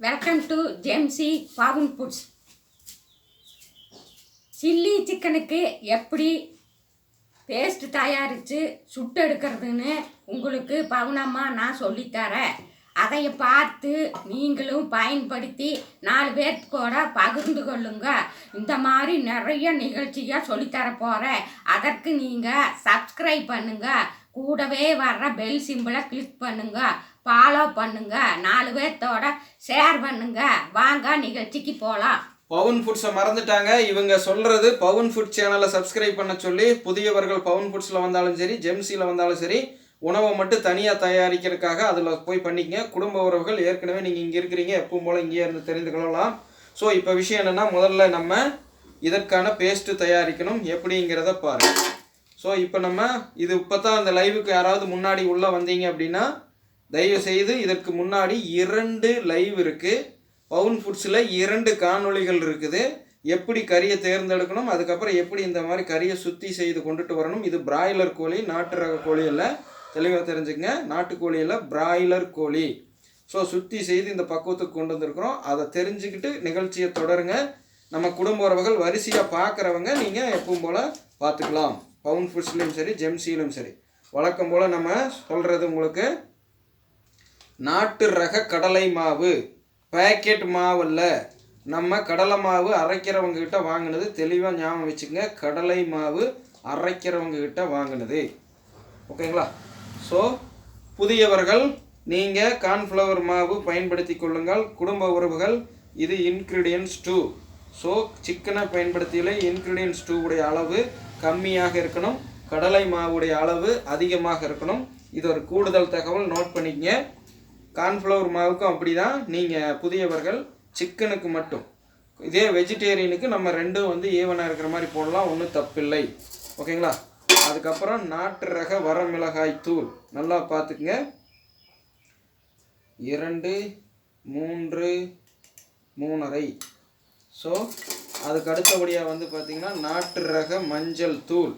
Welcome to ஜெம்சி பவுன் foods. Chilli சிக்கனுக்கு எப்படி பேஸ்ட் தயாரித்து சுட்டு எடுக்கிறதுன்னு உங்களுக்கு பவுனம்மா நான் சொல்லித்தரேன். அதை பார்த்து நீங்களும் பயன்படுத்தி 4 பேர்த்து கூட பகிர்ந்து கொள்ளுங்க. இந்த மாதிரி நிறைய நிகழ்ச்சியாக சொல்லித்தர போகிறேன். அதற்கு நீங்கள் சப்ஸ்கிரைப் பண்ணுங்கள், கூடவே வர்ற பெல் சிம்பிளை கிளிக் பண்ணுங்கள், ஃபாலோ பண்ணுங்க, 4 பேர்த்தோட ஷேர் பண்ணுங்க. வாங்க நிகழ்ச்சிக்கு போகலாம். பவுன் ஃபுட்ஸை மறந்துட்டாங்க இவங்க சொல்கிறது. பவுன் ஃபுட் சேனலை சப்ஸ்கிரைப் பண்ண சொல்லி புதியவர்கள் பவுன் ஃபுட்ஸில் வந்தாலும் சரி, ஜெம்சியில் வந்தாலும் சரி, உணவை மட்டும் தனியாக தயாரிக்கிறதுக்காக அதில் போய் பண்ணிக்கங்க. குடும்ப உறவுகள் ஏற்கனவே நீங்கள் இங்கே இருக்கிறீங்க, எப்பவும் போல் இங்கேயே இருந்து தெரிந்து கொள்ளலாம். ஸோ இப்போ விஷயம் என்னென்னா, முதல்ல நம்ம இதற்கான பேஸ்ட்டு தயாரிக்கணும். எப்படிங்கிறத பாருங்கள். ஸோ இப்போ நம்ம இப்போ தான் அந்த லைவுக்கு யாராவது முன்னாடி உள்ளே வந்தீங்க அப்படின்னா தயவுசெய்து இதற்கு முன்னாடி 2 லைவ் இருக்குது. பவுன் ஃபுட்ஸில் 2 காணொளிகள் இருக்குது. எப்படி கறியை தேர்ந்தெடுக்கணும், அதுக்கப்புறம் எப்படி இந்த மாதிரி கறியை சுத்தி செய்து கொண்டுட்டு வரணும். இது பிராய்லர் கோழி, நாட்டு ரக கோழி இல்லை, தெளிவாக தெரிஞ்சுக்கங்க. நாட்டுக்கோழி இல்லை, பிராய்லர் கோழி. ஸோ சுத்தி செய்து இந்த பக்குவத்துக்கு கொண்டு வந்திருக்கிறோம். அதை தெரிஞ்சுக்கிட்டு நிகழ்ச்சியை தொடருங்க. நம்ம குடும்ப உறவுகள் வரிசையாக பார்க்குறவங்க நீங்கள் எப்பவும் போல் பார்த்துக்கலாம். பவுன் ஃபுட்ஸ்லேயும் சரி, ஜெம்சியிலும் சரி. வழக்கம் போல் நம்ம சொல்கிறது உங்களுக்கு நாட்டு ரக கடலை மாவு, பேக்கெட் மாவில் நம்ம கடலை மாவு அரைக்கிறவங்ககிட்ட வாங்கினது. தெளிவாக ஞாபகம் வச்சுக்கோங்க, கடலை மாவு அரைக்கிறவங்ககிட்ட வாங்கினது. ஓகேங்களா? ஸோ புதியவர்கள் நீங்கள் கார்ன்ஃப்ளவர் மாவு பயன்படுத்தி கொள்ளுங்கள். குடும்ப உறவுகள் இது இன்க்ரீடியன்ஸ் 2. ஸோ சிக்கனை பயன்படுத்தியில் இன்க்ரீடியன்ஸ் 2 உடைய அளவு கம்மியாக இருக்கணும், கடலை மாவுடைய அளவு அதிகமாக இருக்கணும். இது ஒரு கூடுதல் தகவல், நோட் பண்ணிக்கங்க. கார்ன்ஃப்ளவர் மாவுக்கும் அப்படி தான். நீங்கள் புதியவர்கள் சிக்கனுக்கு மட்டும், இதே வெஜிடேரியனுக்கு நம்ம ரெண்டும் ஈவனாக இருக்கிற மாதிரி போடலாம், ஒன்றும் தப்பில்லை. ஓகேங்களா? அதுக்கப்புறம் நாட்டு ரக வரமிளகாய் தூள் நல்லா பார்த்துக்குங்க. 2, 3, 3.5. ஸோ அதுக்கு அடுத்தபடியாக பார்த்திங்கன்னா நாட்டு ரக மஞ்சள் தூள்.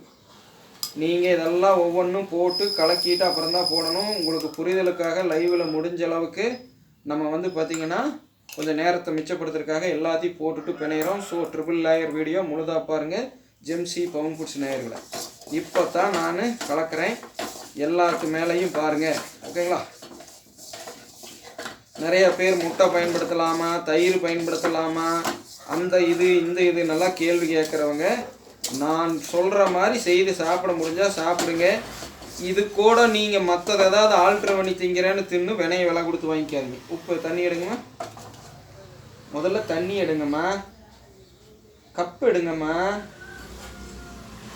நீங்கள் இதெல்லாம் ஒவ்வொன்றும் போட்டு கலக்கிட்டு அப்புறம் தான் போடணும். உங்களுக்கு புரிதலுக்காக லைவில் முடிஞ்ச அளவுக்கு நம்ம பார்த்திங்கன்னா கொஞ்சம் நேரத்தை மிச்சப்படுத்துறதுக்காக எல்லாத்தையும் போட்டுட்டு பிணையிறோம். ஸோ ட்ரிபிள் லேயர் வீடியோ முழுதாக பாருங்கள். ஜெம்சி பவுன் ஃபுட்ஸ் நேயர்களை இப்போ தான் நான் கலக்கிறேன். எல்லாத்துக்கு மேலேயும் பாருங்கள். ஓகேங்களா? நிறைய பேர் முட்டை பயன்படுத்தலாமா, தயிர் பயன்படுத்தலாமா, அந்த இந்த இது நல்லா கேள்வி கேட்குறவங்க, நான் சொல்கிற மாதிரி செய்து சாப்பிட முடிஞ்சால் சாப்பிடுங்க. இது கூட நீங்கள் மற்றது ஏதாவது ஆல்ட்ரு பண்ணி திங்கிறேன்னு தின்னு வினையை விலை கொடுத்து வாங்கிக்காதீங்க. உப்பு தண்ணி எடுங்கம்மா, முதல்ல தண்ணி எடுங்கம்மா, கப் எடுங்கம்மா.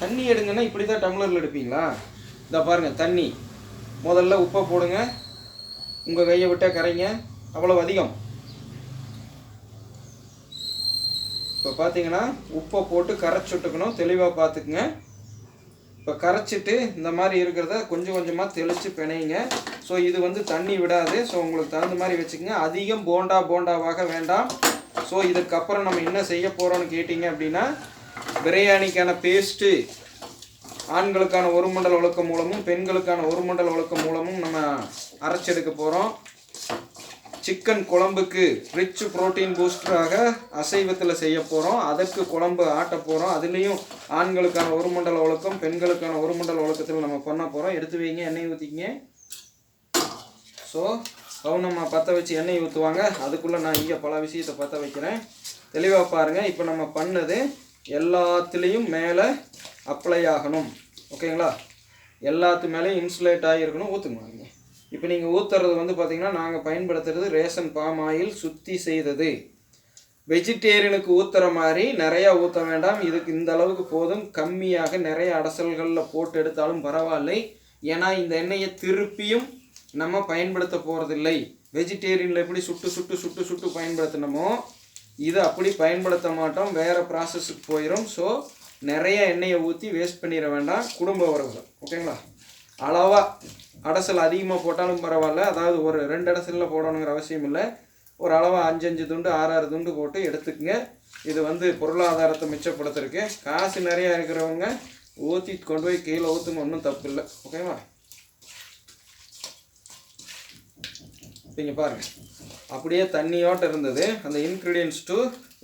தண்ணி எடுங்கன்னா இப்படி தான் டம்ளரில் எடுப்பீங்களா? இதை பாருங்கள், தண்ணி முதல்ல உப்பை போடுங்க, உங்கள் கையை விட்டால் கரைங்க, அவ்வளோ அதிகம். இப்போ பார்த்தீங்கன்னா உப்பை போட்டு கரைச்சி விட்டுக்கணும். தெளிவாக பார்த்துக்குங்க. இப்போ கரைச்சிட்டு இந்த மாதிரி இருக்கிறத கொஞ்சம் கொஞ்சமாக தெளித்து பிணையுங்க. ஸோ இது தண்ணி விடாது. ஸோ உங்களுக்கு தகுந்த மாதிரி வச்சுக்கோங்க. அதிகம் போண்டாவாக வேண்டாம். ஸோ இதுக்கப்புறம் நம்ம என்ன செய்ய போகிறோன்னு கேட்டிங்க அப்படின்னா, பிரியாணிக்கான பேஸ்ட்டு ஆண்களுக்கான 1 மண்டல் ஒழுக்க மூலமும் பெண்களுக்கான 1 மண்டல் ஒழுக்க மூலமும் நம்ம அரைச்செடுக்க போகிறோம். சிக்கன் குழம்புக்கு ரிச் ப்ரோட்டீன் பூஸ்டராக அசைவத்தில் செய்ய போகிறோம். அதற்கு குழம்பு ஆட்ட போகிறோம். அதுலேயும் ஆண்களுக்கான 1 மண்டல ஒழுக்கம், பெண்களுக்கான 1 மண்டல ஒழுக்கத்தில் நம்ம பண்ண போகிறோம். எடுத்து வைங்க, எண்ணெய் ஊற்றிக்கிங்க. ஸோ பவுனம்மா பற்ற வச்சு எண்ணெய் ஊற்றுவாங்க. அதுக்குள்ளே நான் இங்கே பல விஷயத்தை பற்ற வைக்கிறேன். தெளிவாக பாருங்கள். இப்போ நம்ம பண்ணது எல்லாத்துலேயும் மேலே அப்ளை ஆகணும். ஓகேங்களா? எல்லாத்து மேலேயும் இன்சுலேட் ஆகியிருக்கணும். ஊற்றுங்க. இப்போ நீங்கள் ஊற்றுறது பார்த்திங்கன்னா, நாங்கள் பயன்படுத்துறது ரேஷன் பாம் ஆயில் சுத்தி செய்தது. வெஜிடேரியனுக்கு ஊற்றுற மாதிரி நிறையா ஊற்ற வேண்டாம். இதுக்கு இந்த அளவுக்கு போதும். கம்மியாக நிறைய அடசல்களில் போட்டு எடுத்தாலும் பரவாயில்லை. ஏன்னா இந்த எண்ணெயை திருப்பியும் நம்ம பயன்படுத்த போகிறதில்லை. வெஜிடேரியனில் எப்படி சுட்டு பயன்படுத்தினோமோ இது அப்படி பயன்படுத்த மாட்டோம். வேறு ப்ராசஸுக்கு போயிடும். ஸோ நிறைய எண்ணெயை ஊற்றி வேஸ்ட் பண்ணிட வேண்டாம் குடும்ப உறவுகள். ஓகேங்களா? அளவாக அடசல் அதிகமாக போட்டாலும் பரவாயில்ல. அதாவது ஒரு 2 அடசலில் போடணுங்கிற அவசியம் இல்லை. ஒரு அளவாக 5 துண்டு 6 துண்டு போட்டு எடுத்துக்கங்க. இது பொருளாதாரத்தை மிச்சப்படுத்துறதுக்கு. காசு நிறையா இருக்கிறவங்க ஊற்றி கொண்டு போய் கீழே ஊற்றுங்க, ஒன்றும் தப்பு இல்லை. ஓகேவா? இப்போ இங்கே பாருங்கள், அப்படியே தண்ணியோட்டு இருந்தது. அந்த இன்க்ரீடியன்ஸ்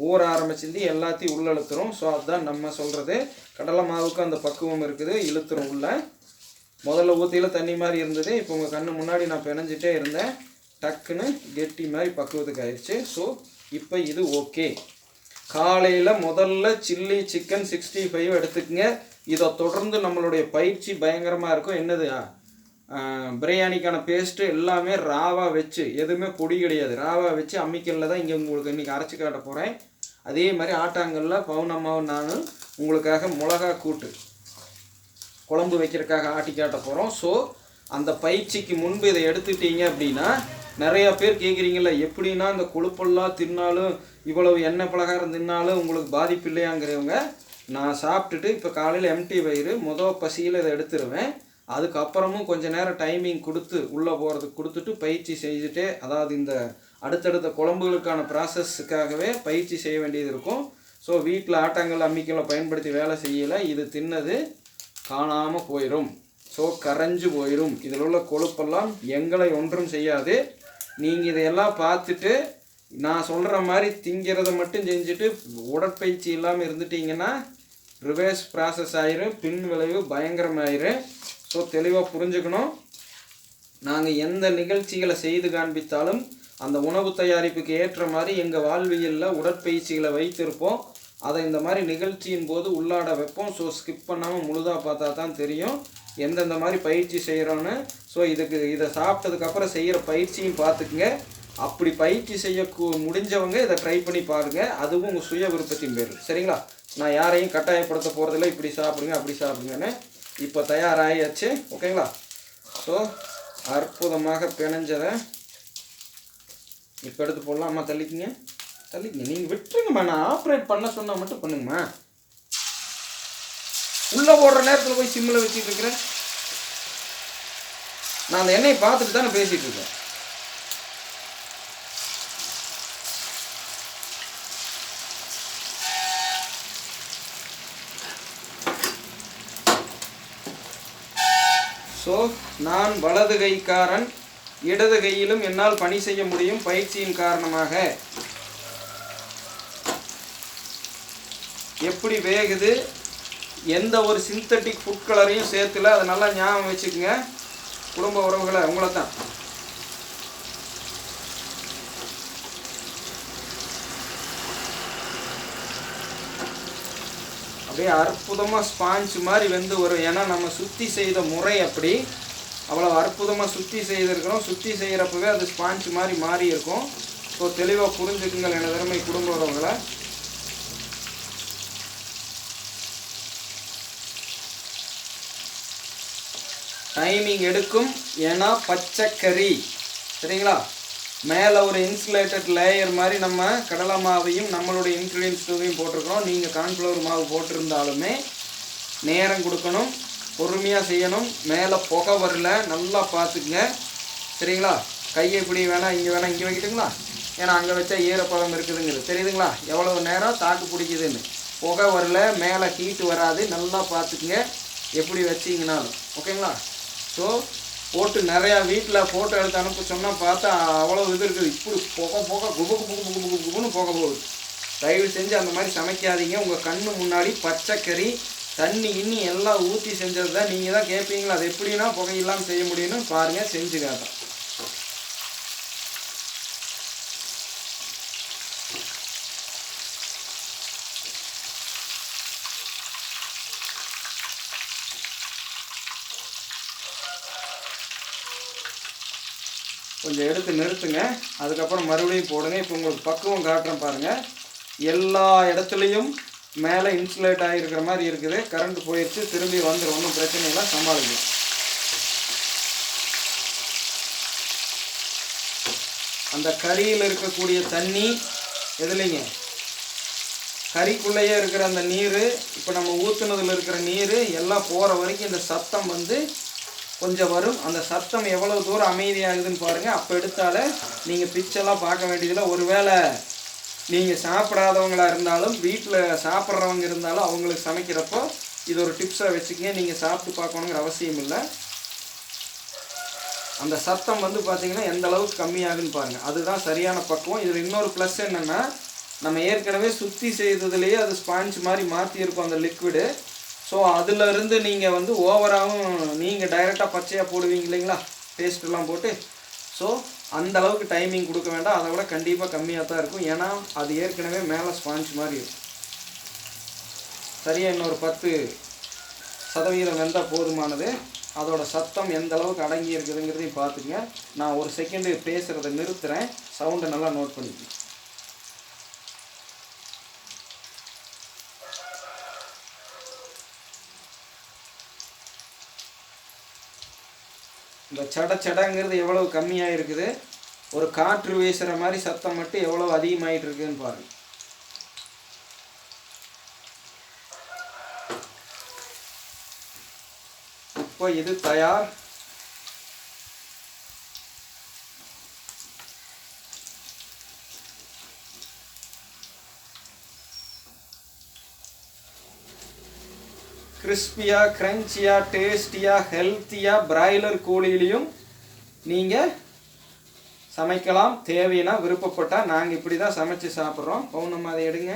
ஊற ஆரம்பிச்சிருந்து எல்லாத்தையும் உள்ள இழுத்துரும். ஸோ அதுதான் நம்ம சொல்கிறது. கடலை மாவுக்கு அந்த பக்குவம் இருக்குது, இழுத்துரும் உள்ள. முதல்ல ஊற்றியில் தண்ணி மாதிரி இருந்தது, இப்போ உங்கள் கண்ணு முன்னாடி நான் பிணைஞ்சிட்டே இருந்தேன், டக்குன்னு கெட்டி மாதிரி பக்குவத்துக்கு ஆயிடுச்சு. ஸோ இப்போ இது ஓகே. காலையில் முதல்ல சில்லி சிக்கன் 65 எடுத்துக்கங்க. இதை தொடர்ந்து நம்மளுடைய பயிற்சி பயங்கரமாக இருக்கும். என்னது, பிரியாணிக்கான பேஸ்ட்டு எல்லாமே ராவாக வச்சு, எதுவுமே பொடி கிடையாது, ராவாக வச்சு அம்மிக்கல்ல தான் இங்கே உங்களுக்கு இன்றைக்கி அரைச்சி காட்ட போகிறேன். அதே மாதிரி ஆட்டாங்கல்ல பவுனம்மாவும் நானும் உங்களுக்காக மிளகா கூட்டு குழம்பு வைக்கிறதுக்காக ஆட்டி காட்ட போகிறோம். ஸோ அந்த பயிற்சிக்கு முன்பு இதை எடுத்துட்டீங்க அப்படின்னா, நிறையா பேர் கேட்குறீங்கள, எப்படின்னா இந்த கொழுப்பெல்லாம் தின்னாலும் இவ்வளவு எண்ணெய் பலகாரம் தின்னாலும் உங்களுக்கு பாதிப்பு இல்லையாங்கிறவங்க, நான் சாப்பிட்டுட்டு இப்போ காலையில் எம்டி வயிறு பசியில் இதை எடுத்துருவேன். அதுக்கப்புறமும் கொஞ்சம் நேரம் டைமிங் கொடுத்து உள்ளே போகிறதுக்கு கொடுத்துட்டு பயிற்சி செஞ்சுட்டு, அதாவது இந்த அடுத்தடுத்த குழம்புகளுக்கான ப்ராசஸ்க்காகவே பயிற்சி செய்ய வேண்டியது இருக்கும். ஸோ வீட்டில் ஆட்டாங்கல் அம்மிக்கலை பயன்படுத்தி வேலை செய்யலை, இது தின்னது காணாமல் போயிடும். ஸோ கரைஞ்சு போயிடும். இதில் உள்ள கொழுப்பெல்லாம் எங்களை ஒன்றும் செய்யாது. நீங்கள் இதையெல்லாம் பார்த்துட்டு நான் சொல்கிற மாதிரி திங்கிறத மட்டும் செஞ்சுட்டு உடற்பயிற்சி இல்லாமல் இருந்துட்டிங்கன்னா ரிவர்ஸ் ப்ராசஸ் ஆயிரும், பின் விளைவு பயங்கரமாயிரும். ஸோ தெளிவாக புரிஞ்சுக்கணும். நாங்கள் எந்த நிகழ்ச்சிகளை செய்து காண்பித்தாலும் அந்த உணவு தயாரிப்புக்கு ஏற்ற மாதிரி எங்கள் வாழ்வியலில் உடற்பயிற்சிகளை வைத்திருப்போம். அதை இந்த மாதிரி நிகழ்ச்சியின் போது உள்ளாட வைப்போம். ஸோ ஸ்கிப் பண்ணாமல் முழுதாக பார்த்தா தான் தெரியும் எந்தெந்த மாதிரி பயிற்சி செய்கிறோன்னு. ஸோ இதை சாப்பிட்டதுக்கப்புறம் செய்கிற பயிற்சியும் பார்த்துக்குங்க. அப்படி பயிற்சி செய்ய முடிஞ்சவங்க இதை ட்ரை பண்ணி பாருங்கள். அதுவும் உங்கள் சுய விருப்பத்தின் பேர், சரிங்களா? நான் யாரையும் கட்டாயப்படுத்த போகிறதில்ல, இப்படி சாப்பிடுங்க அப்படி சாப்பிடுங்கன்னு. இப்போ தயாராகியாச்சு, ஓகேங்களா? ஸோ அற்புதமாக பிணைஞ்சதை இப்போ எடுத்து போடலாம்மா. தள்ளிக்குங்க. நீங்கள் விட்டுருங்கம்மா, நான் ஆப்ரேட் பண்ண சொன்னால் மட்டும் பண்ணுங்கம்மா. உள்ளே போடுற நேரத்தில் போய் சிம்மில் வச்சுட்டு இருக்கிறேன். நான் அந்த எண்ணெயை பார்த்துட்டு தான் நான் பேசிகிட்டு இருக்கேன். ஸோ நான் வலது கைக்காரன், இடது கையிலும் என்னால் பணி செய்ய முடியும் பயிற்சியின் காரணமாக. எப்படி வேகுது, எந்த ஒரு சிந்தட்டிக் ஃபுட் கலரையும் சேர்த்துல, அதை நல்லா ஞாபகம் வச்சுக்கோங்க குடும்ப உறவுகளை, உங்களை தான். அப்படியே அற்புதமாக ஸ்பாஞ்ச் மாதிரி வெந்து வரும். ஏன்னா நம்ம சுற்றி செய்த முறை அப்படி அவ்வளோ அற்புதமாக சுற்றி செய்திருக்கிறோம். சுற்றி செய்கிறப்பவே அது ஸ்பாஞ்ச் மாதிரி மாறி இருக்கும். ஸோ தெளிவாக புரிஞ்சுக்குங்கள் எனது திறமை குடும்ப உறவுகளை. டைமிங் எடுக்கும், ஏன்னா பச்சைக்கறி, சரிங்களா? மேலே ஒரு இன்சுலேட்டட் லேயர் மாதிரி நம்ம கடலை மாவையும் நம்மளுடைய இன்க்ரீடியன்ஸ் டூவையும் போட்டிருக்கிறோம். நீங்கள் கார்ன்ஃப்ளவர் மாவு போட்டிருந்தாலுமே நேரம் கொடுக்கணும், பொறுமையாக செய்யணும். மேலே புகை வரல, நல்லா பார்த்துக்குங்க, சரிங்களா? கையை இப்படி வேணால் இங்கே வேணால் இங்கே வைக்கிட்டுங்களா, ஏன்னா அங்கே வச்சா ஈரப்பதம் இருக்குதுங்கிறது தெரியுதுங்களா? எவ்வளவு நேரம் தாக்கு பிடிக்குதுன்னு. புகை வரல, மேலே ஹீட்டு வராது, நல்லா பார்த்துக்குங்க எப்படி வச்சிங்கனாலும், ஓகேங்களா? ஸோ போட்டு நிறையா வீட்டில் ஃபோட்டோ எடுத்து அனுப்ப சொன்னால் பார்த்தா அவ்வளோ இது இருக்குது. இப்படி குபுன்னு போக போகுது. தயவு செஞ்சு அந்த மாதிரி சமைக்காதீங்க. உங்கள் கண்ணு முன்னாடி பச்சைக்கறி தண்ணி இன்னி எல்லாம் ஊற்றி செஞ்சது தான். நீங்கள் தான் கேட்பீங்களா அது எப்படின்னா புகையில்லாமல் செய்ய முடியும்னு பாருங்கள், செஞ்சு காட்டேன். கொஞ்சம் எடுத்து நிறுத்துங்க, அதுக்கப்புறம் மறுபடியும் போடுங்க. இப்போ உங்களுக்கு பக்குவம் காட்டுறேன் பாருங்கள். எல்லா இடத்துலையும் மேலே இன்சுலேட் ஆகிருக்கிற மாதிரி இருக்குது. கரண்ட் போயிடுச்சு, திரும்பி வந்துடும், ஒன்றும் பிரச்சனை இல்லை, சமாளிக்கும். அந்த கறியில் இருக்கக்கூடிய தண்ணி எதுலைங்க, கறிக்குள்ளேயே இருக்கிற அந்த நீர், இப்போ நம்ம ஊற்றுனதில் இருக்கிற நீர் எல்லாம் போகிற வரைக்கும் இந்த சத்தம் வந்து கொஞ்சம் வரும். அந்த சத்தம் எவ்வளோ தூரம் அமைதியாகுதுன்னு பாருங்கள். அப்போ எடுத்தாலே நீங்கள் பிச்செல்லாம் பார்க்க வேண்டியதில்லை. ஒருவேளை நீங்கள் சாப்பிடாதவங்களா இருந்தாலும், வீட்டில் சாப்பிட்றவங்க இருந்தாலும் அவங்களுக்கு சமைக்கிறப்போ இது ஒரு டிப்ஸாக வச்சுக்கங்க. நீங்கள் சாப்பிட்டு பார்க்கணுங்கிற அவசியம் இல்லை. அந்த சத்தம் வந்து பார்த்தீங்கன்னா எந்த அளவுக்கு கம்மியாகுன்னு பாருங்கள். அதுதான் சரியான பக்குவம். இதில் இன்னொரு ப்ளஸ் என்னென்னா, நம்ம ஏற்கனவே சுற்றி செய்ததுலேயே அது ஸ்பாஞ்ச் மாதிரி மாற்றியிருக்கோம் அந்த லிக்விடு. ஸோ அதிலிருந்து நீங்கள் வந்து ஓவராகவும் நீங்கள் டைரெக்டாக பச்சையாக போடுவீங்க இல்லைங்களா, பேஸ்ட்டெல்லாம் போட்டு. ஸோ அந்த அளவுக்கு டைமிங் கொடுக்க வேண்டாம், அதை விட கண்டிப்பாக கம்மியாக தான் இருக்கும். ஏன்னா அது ஏற்கனவே மேலே ஸ்பாஞ்ச் மாதிரி இருக்கும். சரியாக இன்னொரு 10% வெந்தால் போதுமானது. அதோட சத்தம் எந்த அளவுக்கு அடங்கி இருக்குதுங்கிறதையும் பார்த்துங்க. நான் ஒரு செகண்டு பேசுகிறத நிறுத்துகிறேன், சவுண்டை நல்லா நோட் பண்ணிக்கங்க. இந்த சடங்கிறது எவ்வளவு கம்மியாக இருக்குது, ஒரு காற்று வீசுகிற மாதிரி சத்தம் மட்டும் எவ்வளோ அதிகமாகிட்டு இருக்குதுன்னு பாருங்கள். இப்போ இது தயார். கிறிஸ்பியாக, க்ரன்ச்சியாக, டேஸ்டியாக, ஹெல்த்தியாக பிராய்லர் கோழியிலையும் நீங்கள் சமைக்கலாம். தேவைன்னா விருப்பப்பட்டால் நாங்கள் இப்படி தான் சமைச்சு சாப்பிட்றோம். பவுனம்மா அதை எடுங்க.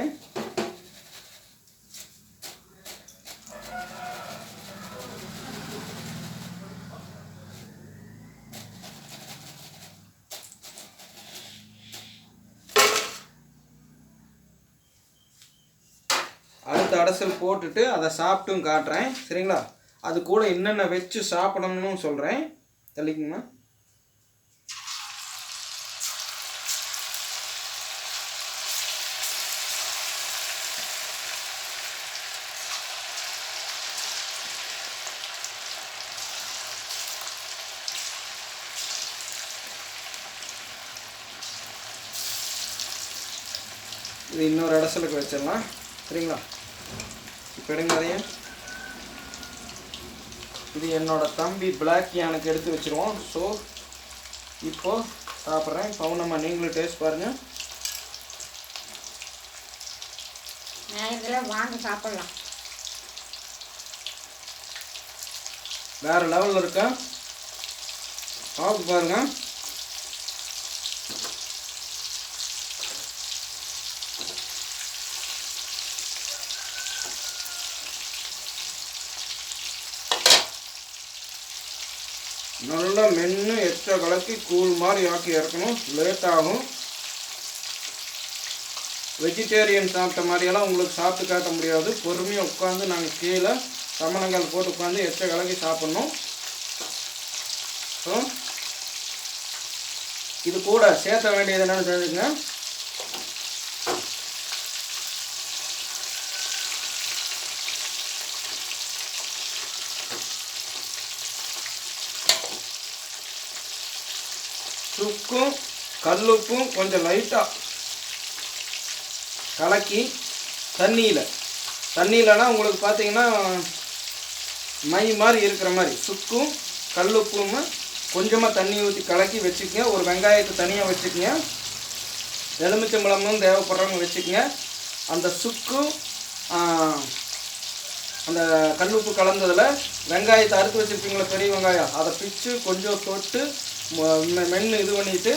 அடுத்த அடசல் போட்டுட்டு அதை சாப்பிட்டும் காட்டுறேன், சரிங்களா? அது கூட என்னென்ன வச்சு சாப்பிடணும்னு சொல்கிறேன். தள்ளிக்குங்கம்மா. இது இன்னொரு அடசலுக்கு வச்சிடலாம், சரிங்களா? இப்போ எடுங்க அதையும். இது என்னோட தம்பி பிளாக் யானுக்கு எடுத்து வச்சுருவோம். ஸோ இப்போது சாப்பிட்றேன். பவுனம்மா நீங்களும் டேஸ்ட் பாருங்கள். வாங்க சாப்பிடலாம். வேறு லெவலில் இருக்கா, சாப்பிட்டு பாருங்கள். நல்லா மென்று எக்ஸ்ட்ரா கலக்கி கூழ் மாதிரி ஆக்கி இறக்கணும். லேட் ஆகும். வெஜிடேரியன் சாப்பிட்ட மாதிரியெல்லாம் உங்களுக்கு சாப்பிட்டு காட்ட முடியாது. பொறுமையாக உட்காந்து நாங்கள் கீழே சமணங்கள் போட்டு உட்காந்து எக்ஸ்ட்ரா கலக்கி சாப்பிட்ணும். ஸோ இது கூட சேர்த்த வேண்டியது என்னென்னு தெரிஞ்சுங்க. சுக்கும் கல்லுப்பும் கொஞ்சம் லைட்டாக கலக்கி தண்ணியிலனா உங்களுக்கு பார்த்தீங்கன்னா மை மாதிரி இருக்கிற மாதிரி சுக்கும் கல்லுப்பும் கொஞ்சமாக தண்ணி ஊற்றி கலக்கி வச்சுக்கங்க. ஒரு வெங்காயத்தை தனியாக வச்சுக்கங்க. எலுமிச்சம்பழமும் தேவைப்படுறவங்க வச்சுக்கங்க. அந்த சுக்கும் அந்த கல்லுப்பு கலந்ததில் வெங்காயத்தை அறுத்து வச்சுருப்பீங்களா, பெரிய வெங்காயம், அதை பிச்சு கொஞ்சம் தொட்டு மென்று இது பண்ணிவிட்டு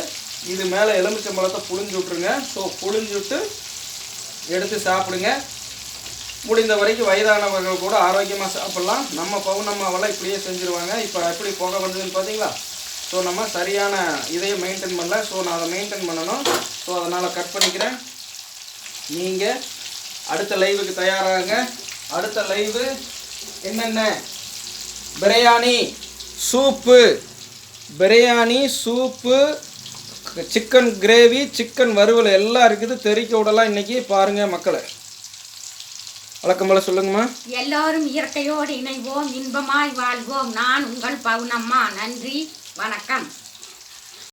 இது மேலே எலுமிச்சம்பழத்தை புழிஞ்சு விட்ருங்க. ஸோ புழிஞ்சு விட்டு எடுத்து சாப்பிடுங்க. முடிந்த வரைக்கும் வயதானவர்கள் கூட ஆரோக்கியமாக சாப்பிட்லாம். நம்ம பவுனம்மாவெல்லாம் இப்படியே செஞ்சுருவாங்க. இப்போ எப்படி புகை வந்ததுன்னு பார்த்தீங்களா? ஸோ நம்ம சரியான இதையே மெயின்டைன் பண்ணல. ஸோ நான் அதை மெயின்டைன் பண்ணணும். ஸோ அதனால் கட் பண்ணிக்கிறேன். நீங்கள் அடுத்த லைவுக்கு தயாராகுங்க. அடுத்த லைவு என்னென்ன, biryani soup, chicken gravy, chicken வறுவல் எல்லாம் இருக்குது. தெறிக்க விடலாம் இன்றைக்கி. பாருங்கள் மக்களை, வழக்கம் போல சொல்லுங்கம்மா. எல்லோரும் இயற்கையோடு இணைவோம், இன்பமாய் வாழ்வோம். நான் உங்கள் பவுனம்மா. நன்றி, வணக்கம்.